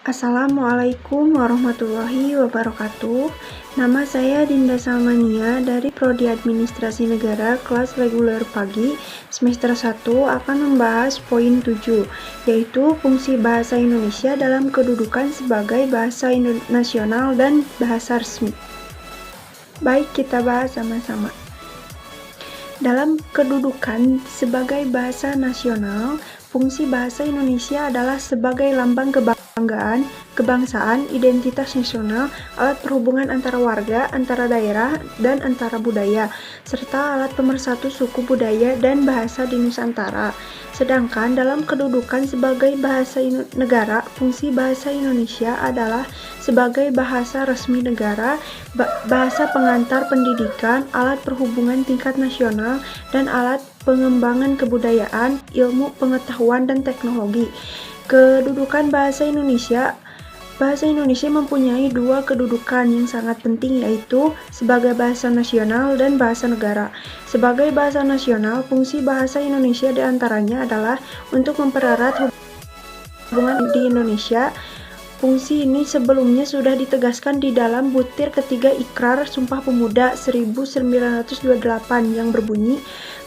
Assalamualaikum warahmatullahi wabarakatuh. Nama saya Dinda Salmania dari Prodi Administrasi Negara kelas reguler pagi semester 1 akan membahas poin 7, yaitu fungsi bahasa Indonesia dalam kedudukan sebagai bahasa nasional dan bahasa resmi. Baik, kita bahas sama-sama. Dalam kedudukan sebagai bahasa nasional, fungsi bahasa Indonesia adalah sebagai lambang kebanggaan, kebangsaan, identitas nasional, alat perhubungan antara warga, antara daerah, dan antara budaya, serta alat pemersatu suku budaya dan bahasa di Nusantara. Sedangkan dalam kedudukan sebagai bahasa negara, fungsi bahasa Indonesia adalah sebagai bahasa resmi negara, bahasa pengantar pendidikan, alat perhubungan tingkat nasional, dan alat pengembangan kebudayaan, ilmu, pengetahuan, dan teknologi. Kedudukan bahasa Indonesia mempunyai dua kedudukan yang sangat penting, yaitu sebagai bahasa nasional dan bahasa negara. Sebagai bahasa nasional, fungsi bahasa Indonesia diantaranya adalah untuk mempererat hubungan di Indonesia. Fungsi ini sebelumnya sudah ditegaskan di dalam butir ketiga Ikrar Sumpah Pemuda 1928 yang berbunyi,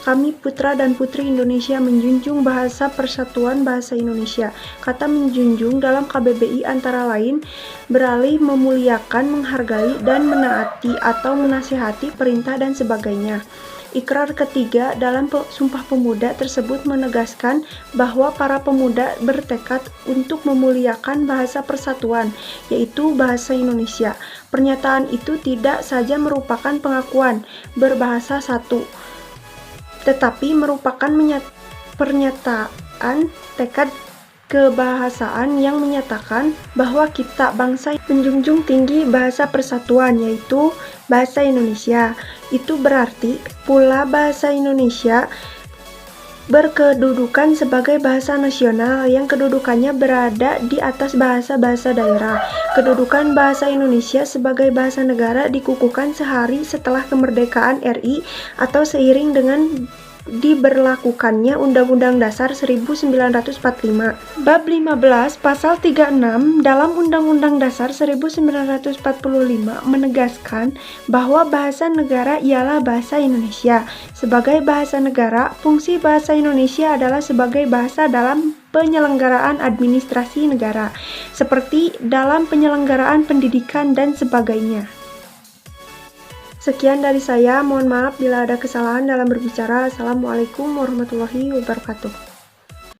"Kami putra dan putri Indonesia menjunjung bahasa persatuan bahasa Indonesia." Kata menjunjung dalam KBBI antara lain beralih memuliakan, menghargai, dan menaati atau menasihati perintah dan sebagainya. Ikrar ketiga dalam Sumpah Pemuda tersebut menegaskan bahwa para pemuda bertekad untuk memuliakan bahasa persatuan, yaitu bahasa Indonesia. Pernyataan itu tidak saja merupakan pengakuan berbahasa satu, tetapi merupakan pernyataan tekad kebahasaan yang menyatakan bahwa kita bangsa menjunjung tinggi bahasa persatuan, yaitu bahasa Indonesia. Itu berarti pula bahasa Indonesia berkedudukan sebagai bahasa nasional yang kedudukannya berada di atas bahasa-bahasa daerah. Kedudukan bahasa Indonesia sebagai bahasa negara dikukuhkan sehari setelah kemerdekaan RI atau seiring dengan diberlakukannya Undang-Undang Dasar 1945. Bab 15 Pasal 36 dalam Undang-Undang Dasar 1945 menegaskan bahwa bahasa negara ialah bahasa Indonesia. Sebagai bahasa negara, fungsi bahasa Indonesia adalah sebagai bahasa dalam penyelenggaraan administrasi negara, seperti dalam penyelenggaraan pendidikan dan sebagainya. Sekian dari saya, mohon maaf bila ada kesalahan dalam berbicara. Assalamualaikum warahmatullahi wabarakatuh.